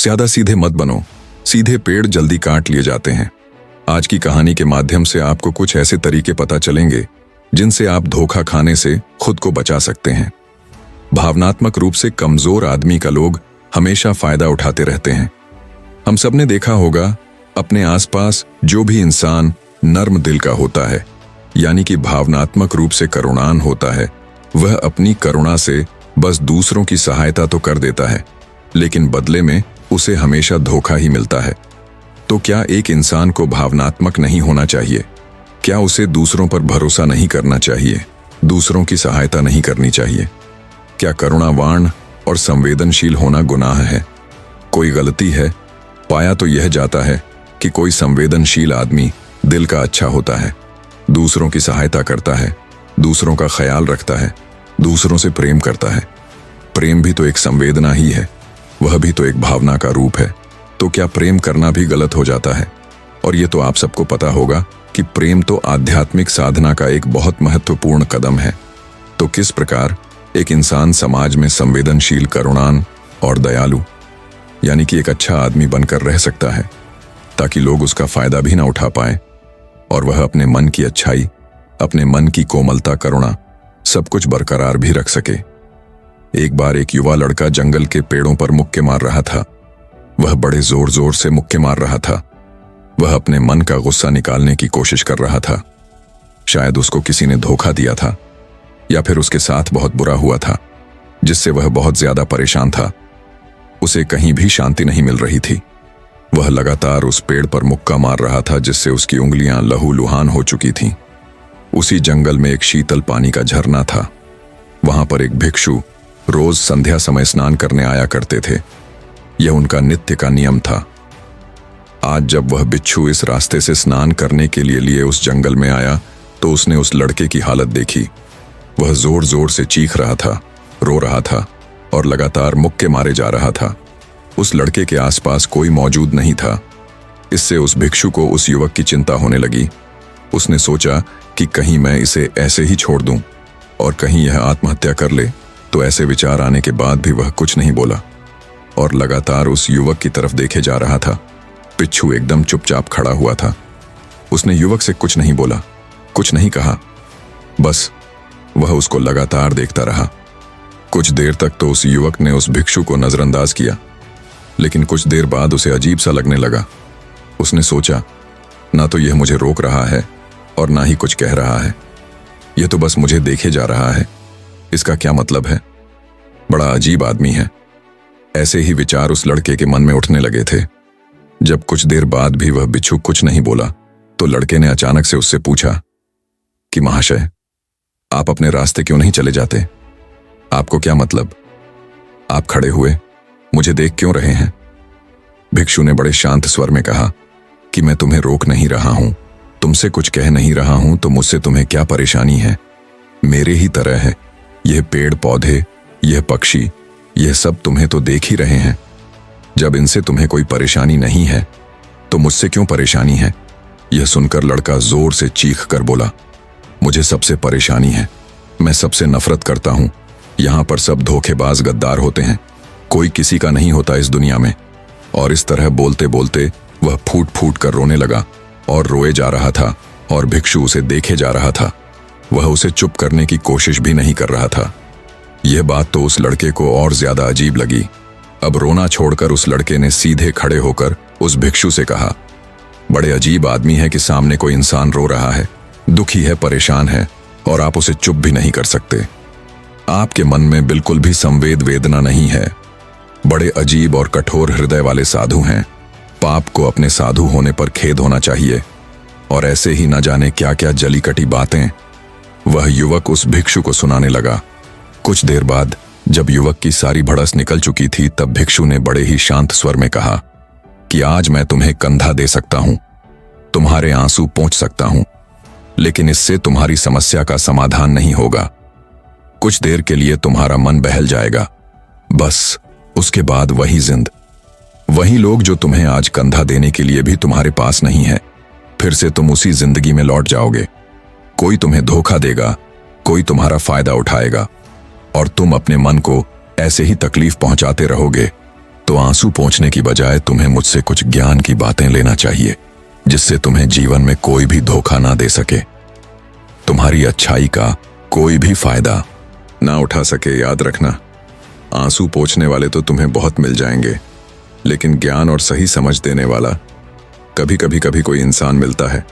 ज्यादा सीधे मत बनो, सीधे पेड़ जल्दी काट लिए जाते हैं। आज की कहानी के माध्यम से आपको कुछ ऐसे तरीके पता चलेंगे जिनसे आप धोखा खाने से खुद को बचा सकते हैं। भावनात्मक रूप से कमजोर आदमी का लोग हमेशा फायदा उठाते रहते हैं। हम सबने देखा होगा, अपने आसपास जो भी इंसान नर्म दिल का होता है, यानी कि भावनात्मक रूप से करुणान होता है, वह अपनी करुणा से बस दूसरों की सहायता तो कर देता है, लेकिन बदले में उसे हमेशा धोखा ही मिलता है। तो क्या एक इंसान को भावनात्मक नहीं होना चाहिए? क्या उसे दूसरों पर भरोसा नहीं करना चाहिए? दूसरों की सहायता नहीं करनी चाहिए? क्या करुणावान और संवेदनशील होना गुनाह है? कोई गलती है? पाया तो यह जाता है कि कोई संवेदनशील आदमी दिल का अच्छा होता है, दूसरों की सहायता करता है, दूसरों का ख्याल रखता है, दूसरों से प्रेम करता है। प्रेम भी तो एक संवेदना ही है, वह भी तो एक भावना का रूप है। तो क्या प्रेम करना भी गलत हो जाता है? और ये तो आप सबको पता होगा कि प्रेम तो आध्यात्मिक साधना का एक बहुत महत्वपूर्ण कदम है। तो किस प्रकार एक इंसान समाज में संवेदनशील, करुणान और दयालु, यानी कि एक अच्छा आदमी बनकर रह सकता है, ताकि लोग उसका फायदा भी ना उठा पाए और वह अपने मन की अच्छाई, अपने मन की कोमलता, करुणा सब कुछ बरकरार भी रख सके। एक बार एक युवा लड़का जंगल के पेड़ों पर मुक्के मार रहा था। वह बड़े जोर जोर से मुक्के मार रहा था। वह अपने मन का गुस्सा निकालने की कोशिश कर रहा था। शायद उसको किसी ने धोखा दिया था, या फिर उसके साथ बहुत बुरा हुआ था, जिससे वह बहुत ज्यादा परेशान था। उसे कहीं भी शांति नहीं मिल रही थी। वह लगातार उस पेड़ पर मुक्का मार रहा था, जिससे उसकी उंगलियां लहूलुहान हो चुकी थीं। उसी जंगल में एक शीतल पानी का झरना था। वहां पर एक भिक्षु रोज संध्या समय स्नान करने आया करते थे। यह उनका नित्य का नियम था। आज जब वह बिच्छू इस रास्ते से स्नान करने के लिए उस जंगल में आया, तो उसने उस लड़के की हालत देखी। वह जोर जोर से चीख रहा था, रो रहा था और लगातार मुक्के मारे जा रहा था। उस लड़के के आसपास कोई मौजूद नहीं था। इससे उस भिक्षु को उस युवक की चिंता होने लगी। उसने सोचा कि कहीं मैं इसे ऐसे ही छोड़ दूं और कहीं यह आत्महत्या कर ले। तो ऐसे विचार आने के बाद भी वह कुछ नहीं बोला और लगातार उस युवक की तरफ देखे जा रहा था। बिच्छू एकदम चुपचाप खड़ा हुआ था। उसने युवक से कुछ नहीं बोला, कुछ नहीं कहा, बस वह उसको लगातार देखता रहा। कुछ देर तक तो उस युवक ने उस भिक्षु को नजरअंदाज किया, लेकिन कुछ देर बाद उसे अजीब सा लगने लगा। उसने सोचा, ना तो यह मुझे रोक रहा है और ना ही कुछ कह रहा है, यह तो बस मुझे देखे जा रहा है। इसका क्या मतलब है? बड़ा अजीब आदमी है। ऐसे ही विचार उस लड़के के मन में उठने लगे थे। जब कुछ देर बाद भी वह बिच्छू कुछ नहीं बोला, तो लड़के ने अचानक से उससे पूछा कि महाशय, आप अपने रास्ते क्यों नहीं चले जाते? आपको क्या मतलब? आप खड़े हुए मुझे देख क्यों रहे हैं? भिक्षु ने बड़े शांत स्वर में कहा कि मैं तुम्हें रोक नहीं रहा हूं, तुमसे कुछ कह नहीं रहा हूं, तो मुझसे तुम्हें क्या परेशानी है? मेरे ही तरह है। यह पेड़ पौधे, यह पक्षी, यह सब तुम्हें तो देख ही रहे हैं। जब इनसे तुम्हें कोई परेशानी नहीं है, तो मुझसे क्यों परेशानी है? यह सुनकर लड़का जोर से चीख कर बोला, मुझे सबसे परेशानी है। मैं सबसे नफरत करता हूं। यहां पर सब धोखेबाज, गद्दार होते हैं। कोई किसी का नहीं होता इस दुनिया में। और इस तरह बोलते बोलते वह फूट फूट कर रोने लगा और रोए जा रहा था और भिक्षु उसे देखे जा रहा था। वह उसे चुप करने की कोशिश भी नहीं कर रहा था। यह बात तो उस लड़के को और ज्यादा अजीब लगी। अब रोना छोड़कर उस लड़के ने सीधे खड़े होकर उस भिक्षु से कहा, बड़े अजीब आदमी है कि सामने कोई इंसान रो रहा है, दुखी है, परेशान है, और आप उसे चुप भी नहीं कर सकते। आपके मन में बिल्कुल भी संवेद वेदना नहीं है। बड़े अजीब और कठोर हृदय वाले साधु हैं। पाप को अपने साधु होने पर खेद होना चाहिए। और ऐसे ही न जाने क्या क्या जली कटी बातें वह युवक उस भिक्षु को सुनाने लगा। कुछ देर बाद जब युवक की सारी भड़स निकल चुकी थी, तब भिक्षु ने बड़े ही शांत स्वर में कहा कि आज मैं तुम्हें कंधा दे सकता हूं, तुम्हारे आंसू पोंछ सकता हूं, लेकिन इससे तुम्हारी समस्या का समाधान नहीं होगा। कुछ देर के लिए तुम्हारा मन बहल जाएगा, बस उसके बाद वही जिंद, वही लोग जो तुम्हें आज कंधा देने के लिए भी तुम्हारे पास नहीं है। फिर से तुम उसी जिंदगी में लौट जाओगे। कोई तुम्हें धोखा देगा, कोई तुम्हारा फायदा उठाएगा और तुम अपने मन को ऐसे ही तकलीफ पहुंचाते रहोगे। तो आंसू पोंछने की बजाय तुम्हें मुझसे कुछ ज्ञान की बातें लेना चाहिए, जिससे तुम्हें जीवन में कोई भी धोखा ना दे सके। तुम्हारी अच्छाई का कोई भी फायदा ना उठा सके। याद रखना, आंसू पोंछने वाले तो तुम्हें बहुत मिल जाएंगे, लेकिन ज्ञान और सही समझ देने वाला कभी कोई इंसान मिलता है।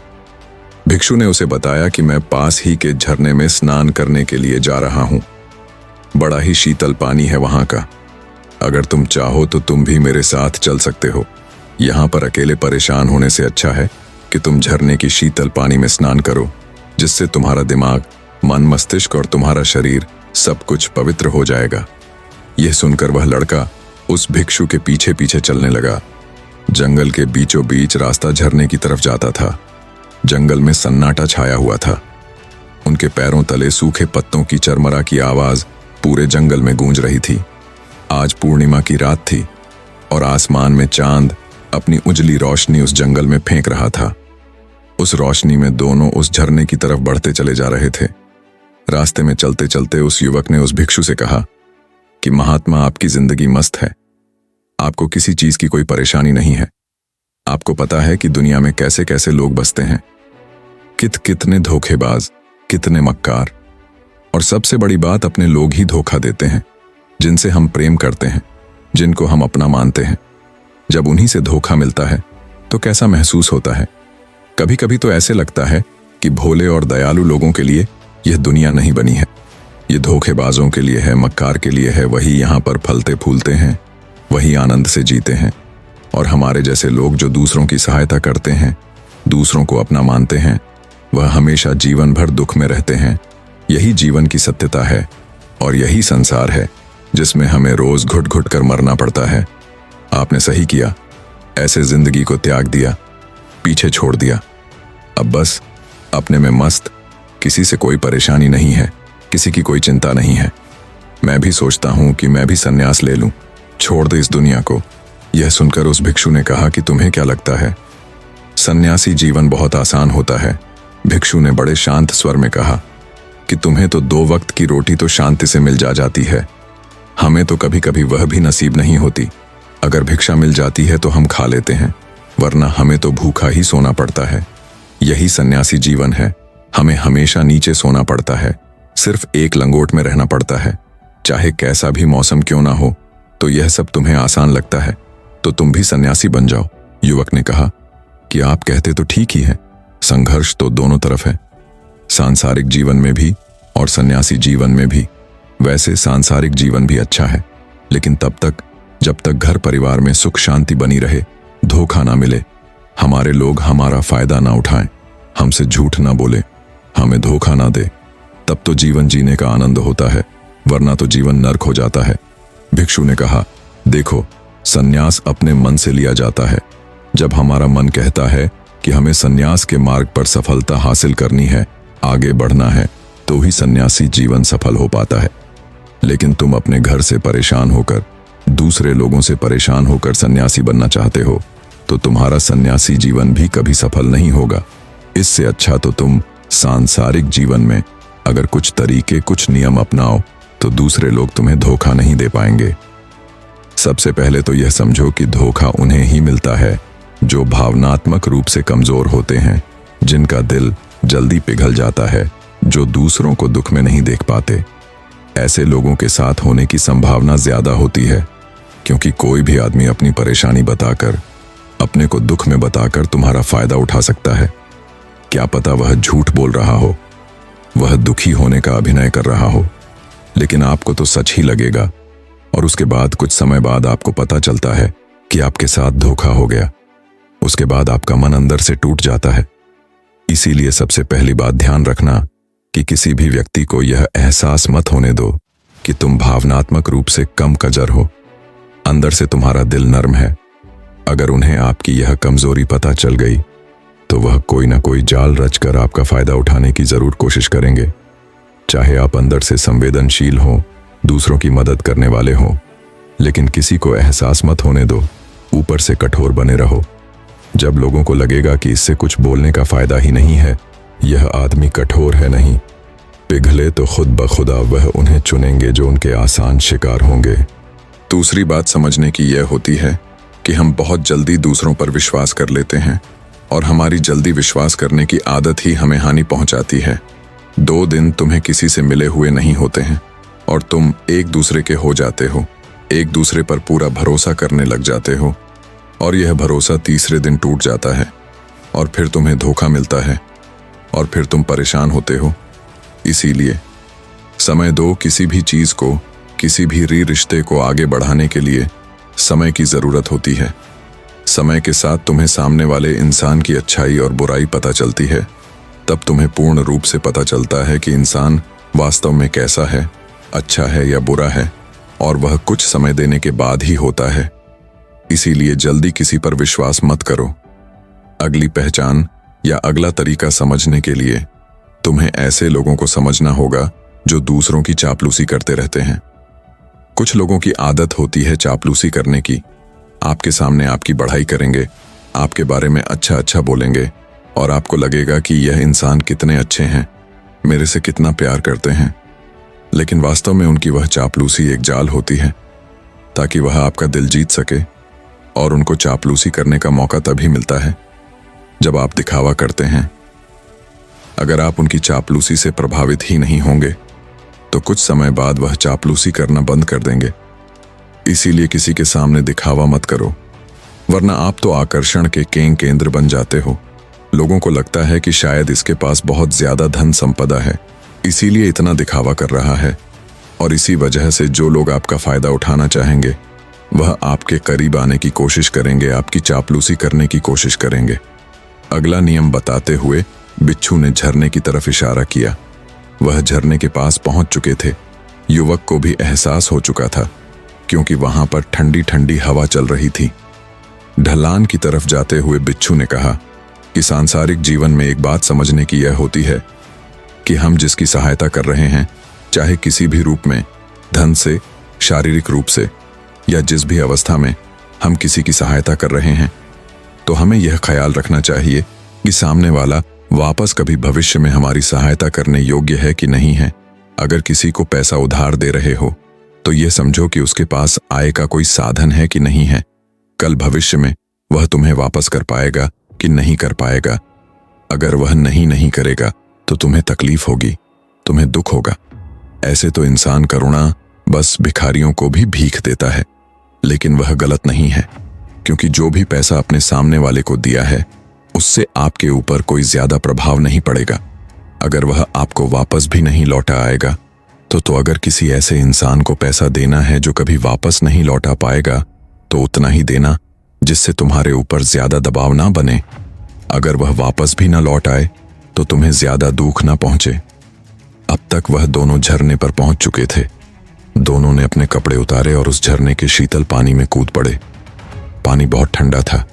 भिक्षु ने उसे बताया कि मैं पास ही के झरने में स्नान करने के लिए जा रहा हूं। बड़ा ही शीतल पानी है वहां का। अगर तुम चाहो तो तुम भी मेरे साथ चल सकते हो। यहां पर अकेले परेशान होने से अच्छा है कि तुम झरने की शीतल पानी में स्नान करो, जिससे तुम्हारा दिमाग, मन, मस्तिष्क और तुम्हारा शरीर सब कुछ पवित्र हो जाएगा। यह सुनकर वह लड़का उस भिक्षु के पीछे पीछे चलने लगा। जंगल के बीचों बीच रास्ता झरने की तरफ जाता था। जंगल में सन्नाटा छाया हुआ था। उनके पैरों तले सूखे पत्तों की चरमरा की आवाज पूरे जंगल में गूंज रही थी। आज पूर्णिमा की रात थी और आसमान में चांद अपनी उजली रोशनी उस जंगल में फेंक रहा था। उस रोशनी में दोनों उस झरने की तरफ बढ़ते चले जा रहे थे। रास्ते में चलते चलते उस युवक ने उस भिक्षु से कहा कि महात्मा, आपकी जिंदगी मस्त है। आपको किसी चीज की कोई परेशानी नहीं है। आपको पता है कि दुनिया में कैसे कैसे लोग बसते हैं, कितने धोखेबाज, कितने मक्कार, और सबसे बड़ी बात, अपने लोग ही धोखा देते हैं, जिनसे हम प्रेम करते हैं, जिनको हम अपना मानते हैं। जब उन्हीं से धोखा मिलता है तो कैसा महसूस होता है। कभी कभी तो ऐसे लगता है कि भोले और दयालु लोगों के लिए यह दुनिया नहीं बनी है। ये धोखेबाजों के लिए है, मक्कार के लिए है। वही यहाँ पर फलते फूलते हैं, वही आनंद से जीते हैं। और हमारे जैसे लोग जो दूसरों की सहायता करते हैं, दूसरों को अपना मानते हैं, वह हमेशा जीवन भर दुख में रहते हैं। यही जीवन की सत्यता है और यही संसार है जिसमें हमें रोज घुट घुट कर मरना पड़ता है। आपने सही किया, ऐसे जिंदगी को त्याग दिया, पीछे छोड़ दिया। अब बस अपने में मस्त, किसी से कोई परेशानी नहीं है, किसी की कोई चिंता नहीं है। मैं भी सोचता हूं कि मैं भी संन्यास ले लूं, छोड़ दे इस दुनिया को। यह सुनकर उस भिक्षु ने कहा कि तुम्हें क्या लगता है, सन्यासी जीवन बहुत आसान होता है। भिक्षु ने बड़े शांत स्वर में कहा कि तुम्हें तो 2 वक्त की रोटी तो शांति से मिल जाती है, हमें तो कभी कभी वह भी नसीब नहीं होती। अगर भिक्षा मिल जाती है तो हम खा लेते हैं, वरना हमें तो भूखा ही सोना पड़ता है। यही सन्यासी जीवन है। हमें हमेशा नीचे सोना पड़ता है, सिर्फ एक लंगोट में रहना पड़ता है, चाहे कैसा भी मौसम क्यों ना हो। तो यह सब तुम्हें आसान लगता है तो तुम भी सन्यासी बन जाओ। युवक ने कहा कि आप कहते तो ठीक ही है, संघर्ष तो दोनों तरफ है, सांसारिक जीवन में भी और सन्यासी जीवन में भी। वैसे सांसारिक जीवन भी अच्छा है, लेकिन तब तक जब तक घर परिवार में सुख शांति बनी रहे, धोखा ना मिले, हमारे लोग हमारा फायदा ना उठाएं, हमसे झूठ ना बोले, हमें धोखा ना दे, तब तो जीवन जीने का आनंद होता है, वरना तो जीवन नर्क हो जाता है। भिक्षु ने कहा, देखो, सन्यास अपने मन से लिया जाता है। जब हमारा मन कहता है कि हमें सन्यास के मार्ग पर सफलता हासिल करनी है, आगे बढ़ना है, तो ही सन्यासी जीवन सफल हो पाता है। लेकिन तुम अपने घर से परेशान होकर, दूसरे लोगों से परेशान होकर सन्यासी बनना चाहते हो, तो तुम्हारा सन्यासी जीवन भी कभी सफल नहीं होगा। इससे अच्छा तो तुम सांसारिक जीवन में अगर कुछ तरीके, कुछ नियम अपनाओ, तो दूसरे लोग तुम्हें धोखा नहीं दे पाएंगे। सबसे पहले तो यह समझो कि धोखा उन्हें ही मिलता है जो भावनात्मक रूप से कमजोर होते हैं, जिनका दिल जल्दी पिघल जाता है, जो दूसरों को दुख में नहीं देख पाते। ऐसे लोगों के साथ होने की संभावना ज्यादा होती है, क्योंकि कोई भी आदमी अपनी परेशानी बताकर, अपने को दुख में बताकर तुम्हारा फायदा उठा सकता है। क्या पता वह झूठ बोल रहा हो, वह दुखी होने का अभिनय कर रहा हो, लेकिन आपको तो सच ही लगेगा। और उसके बाद कुछ समय बाद आपको पता चलता है कि आपके साथ धोखा हो गया। उसके बाद आपका मन अंदर से टूट जाता है। इसीलिए सबसे पहली बात ध्यान रखना कि किसी भी व्यक्ति को यह एहसास मत होने दो कि तुम भावनात्मक रूप से कम कजर हो। अंदर से तुम्हारा दिल नर्म है। अगर उन्हें आपकी यह कमजोरी पता चल गई तो वह कोई ना कोई जाल रचकर आपका फायदा उठाने की जरूर कोशिश करेंगे। चाहे आप अंदर से संवेदनशील हो, दूसरों की मदद करने वाले हो, लेकिन किसी को एहसास मत होने दो, ऊपर से कठोर बने रहो। जब लोगों को लगेगा कि इससे कुछ बोलने का फायदा ही नहीं है, यह आदमी कठोर है, नहीं पिघले, तो खुद ब खुदा वह उन्हें चुनेंगे जो उनके आसान शिकार होंगे। दूसरी बात समझने की यह होती है कि हम बहुत जल्दी दूसरों पर विश्वास कर लेते हैं और हमारी जल्दी विश्वास करने की आदत ही हमें हानि पहुंचाती है। 2 दिन तुम्हें किसी से मिले हुए नहीं होते हैं और तुम एक दूसरे के हो जाते हो, एक दूसरे पर पूरा भरोसा करने लग जाते हो और यह भरोसा तीसरे दिन टूट जाता है और फिर तुम्हें धोखा मिलता है और फिर तुम परेशान होते हो। इसीलिए समय दो। किसी भी चीज को, किसी भी रिश्ते को आगे बढ़ाने के लिए समय की जरूरत होती है। समय के साथ तुम्हें सामने वाले इंसान की अच्छाई और बुराई पता चलती है। तब तुम्हें पूर्ण रूप से पता चलता है कि इंसान वास्तव में कैसा है, अच्छा है या बुरा है, और वह कुछ समय देने के बाद ही होता है। इसीलिए जल्दी किसी पर विश्वास मत करो। अगली पहचान या अगला तरीका समझने के लिए तुम्हें ऐसे लोगों को समझना होगा जो दूसरों की चापलूसी करते रहते हैं। कुछ लोगों की आदत होती है चापलूसी करने की। आपके सामने आपकी बढ़ाई करेंगे, आपके बारे में अच्छा अच्छा बोलेंगे और आपको लगेगा कि यह इंसान कितने अच्छे हैं, मेरे से कितना प्यार करते हैं। लेकिन वास्तव में उनकी वह चापलूसी एक जाल होती है ताकि वह आपका दिल जीत सके। और उनको चापलूसी करने का मौका तभी मिलता है जब आप दिखावा करते हैं। अगर आप उनकी चापलूसी से प्रभावित ही नहीं होंगे तो कुछ समय बाद वह चापलूसी करना बंद कर देंगे। इसीलिए किसी के सामने दिखावा मत करो, वरना आप तो आकर्षण के केंद्र बन जाते हो। लोगों को लगता है कि शायद इसके पास बहुत ज्यादा धन संपदा है, इसीलिए इतना दिखावा कर रहा है। और इसी वजह से जो लोग आपका फायदा उठाना चाहेंगे वह आपके करीब आने की कोशिश करेंगे, आपकी चापलूसी करने की कोशिश करेंगे। अगला नियम बताते हुए बिच्छू ने झरने की तरफ इशारा किया। वह झरने के पास पहुंच चुके थे। युवक को भी एहसास हो चुका था क्योंकि वहां पर ठंडी ठंडी हवा चल रही थी। ढलान की तरफ जाते हुए बिच्छू ने कहा कि सांसारिक जीवन में एक बात समझने की यह होती है कि हम जिसकी सहायता कर रहे हैं, चाहे किसी भी रूप में, धन से, शारीरिक रूप से या जिस भी अवस्था में हम किसी की सहायता कर रहे हैं, तो हमें यह ख्याल रखना चाहिए कि सामने वाला वापस कभी भविष्य में हमारी सहायता करने योग्य है कि नहीं है। अगर किसी को पैसा उधार दे रहे हो तो यह समझो कि उसके पास आय का कोई साधन है कि नहीं है। कल भविष्य में वह तुम्हें वापस कर पाएगा कि नहीं कर पाएगा। अगर वह नहीं करेगा तो तुम्हें तकलीफ होगी, तुम्हें दुख होगा। ऐसे तो इंसान करुणा बस भिखारियों को भी भीख देता है, लेकिन वह गलत नहीं है, क्योंकि जो भी पैसा अपने सामने वाले को दिया है उससे आपके ऊपर कोई ज्यादा प्रभाव नहीं पड़ेगा। अगर वह आपको वापस भी नहीं लौटा आएगा तो अगर किसी ऐसे इंसान को पैसा देना है जो कभी वापस नहीं लौटा पाएगा तो उतना ही देना जिससे तुम्हारे ऊपर ज्यादा दबाव ना बने। अगर वह वापस भी ना लौट आए तो तुम्हें ज्यादा दुख ना पहुंचे। अब तक वह दोनों झरने पर पहुंच चुके थे। दोनों ने अपने कपड़े उतारे और उस झरने के शीतल पानी में कूद पड़े। पानी बहुत ठंडा था।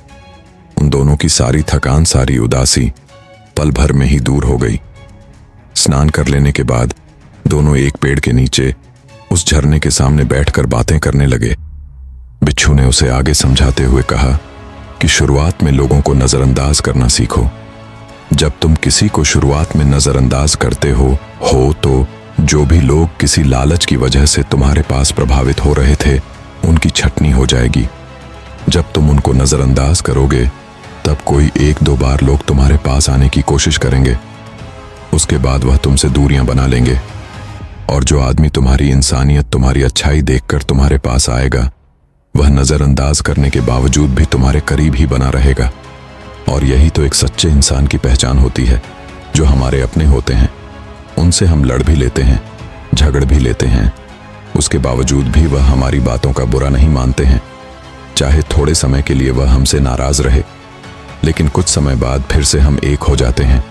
उन दोनों की सारी थकान, सारी उदासी पल भर में ही दूर हो गई। स्नान कर लेने के बाद दोनों एक पेड़ के नीचे उस झरने के सामने बैठकर बातें करने लगे। बिच्छू ने उसे आगे समझाते हुए कहा कि शुरुआत में लोगों को नजरअंदाज करना सीखो। जब तुम किसी को शुरुआत में नजरअंदाज करते हो तो जो भी लोग किसी लालच की वजह से तुम्हारे पास प्रभावित हो रहे थे उनकी छटनी हो जाएगी। जब तुम उनको नजरअंदाज करोगे तब कोई 1-2 बार लोग तुम्हारे पास आने की कोशिश करेंगे, उसके बाद वह तुमसे दूरियां बना लेंगे। और जो आदमी तुम्हारी इंसानियत, तुम्हारी अच्छाई देखकर तुम्हारे पास आएगा वह नजरअंदाज करने के बावजूद भी तुम्हारे करीब ही बना रहेगा। और यही तो एक सच्चे इंसान की पहचान होती है। जो हमारे अपने होते हैं उनसे हम लड़ भी लेते हैं, झगड़ भी लेते हैं, उसके बावजूद भी वह हमारी बातों का बुरा नहीं मानते हैं। चाहे थोड़े समय के लिए वह हमसे नाराज रहे, लेकिन कुछ समय बाद फिर से हम एक हो जाते हैं।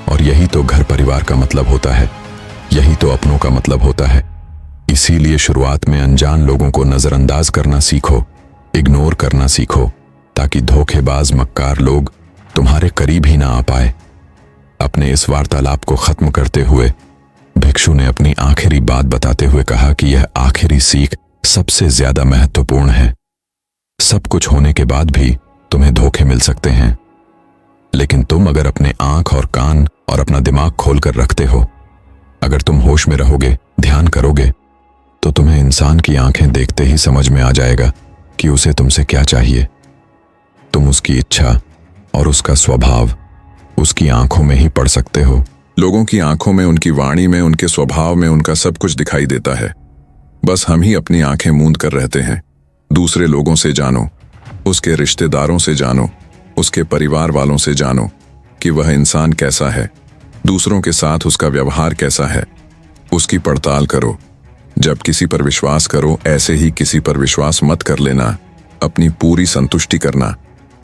और यही तो घर परिवार का मतलब होता है, यही तो अपनों का मतलब होता है। इसीलिए शुरुआत में अनजान लोगों को नजरअंदाज करना सीखो, इग्नोर करना सीखो, ताकि धोखेबाज मक्कार लोग तुम्हारे करीब ही ना आ पाए। अपने इस वार्तालाप को खत्म करते हुए भिक्षु ने अपनी आखिरी बात बताते हुए कहा कि यह आखिरी सीख सबसे ज्यादा महत्वपूर्ण है। सब कुछ होने के बाद भी तुम्हें धोखे मिल सकते हैं, लेकिन तुम अगर अपने आंख और कान और अपना दिमाग खोलकर रखते हो, अगर तुम होश में रहोगे, ध्यान करोगे, तो तुम्हें इंसान की आंखें देखते ही समझ में आ जाएगा कि उसे तुमसे क्या चाहिए। तुम उसकी इच्छा और उसका स्वभाव उसकी आंखों में ही पढ़ सकते हो। लोगों की आंखों में, उनकी वाणी में, उनके स्वभाव में उनका सब कुछ दिखाई देता है। बस हम ही अपनी आंखें मूंद कर रहते हैं। दूसरे लोगों से जानो, उसके रिश्तेदारों से जानो, उसके परिवार वालों से जानो कि वह इंसान कैसा है, दूसरों के साथ उसका व्यवहार कैसा है, उसकी पड़ताल करो। जब किसी पर विश्वास करो, ऐसे ही किसी पर विश्वास मत कर लेना। अपनी पूरी संतुष्टि करना।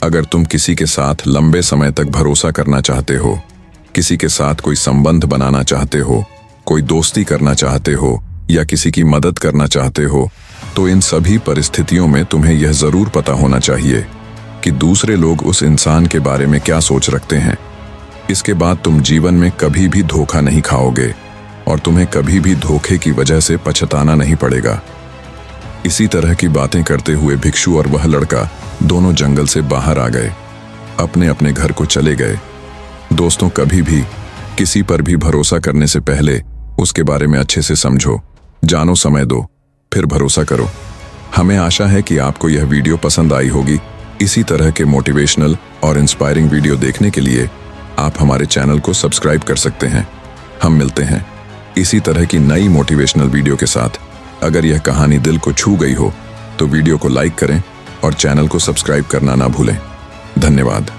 अगर तुम किसी के साथ लंबे समय तक भरोसा करना चाहते हो, किसी के साथ कोई संबंध बनाना चाहते हो, कोई दोस्ती करना चाहते हो या किसी की मदद करना चाहते हो, तो इन सभी परिस्थितियों में तुम्हें यह जरूर पता होना चाहिए कि दूसरे लोग उस इंसान के बारे में क्या सोच रखते हैं। इसके बाद तुम जीवन में कभी भी धोखा नहीं खाओगे और तुम्हें कभी भी धोखे की वजह से पछताना नहीं पड़ेगा। इसी तरह की बातें करते हुए भिक्षु और वह लड़का दोनों जंगल से बाहर आ गए, अपने अपने घर को चले गए। दोस्तों, कभी भी किसी पर भी भरोसा करने से पहले उसके बारे में अच्छे से समझो, जानो, समय दो, फिर भरोसा करो। हमें आशा है कि आपको यह वीडियो पसंद आई होगी। इसी तरह के मोटिवेशनल और इंस्पायरिंग वीडियो देखने के लिए आप हमारे चैनल को सब्सक्राइब कर सकते हैं। हम मिलते हैं इसी तरह की नई मोटिवेशनल वीडियो के साथ। अगर यह कहानी दिल को छू गई हो तो वीडियो को लाइक करें और चैनल को सब्सक्राइब करना ना भूलें। धन्यवाद।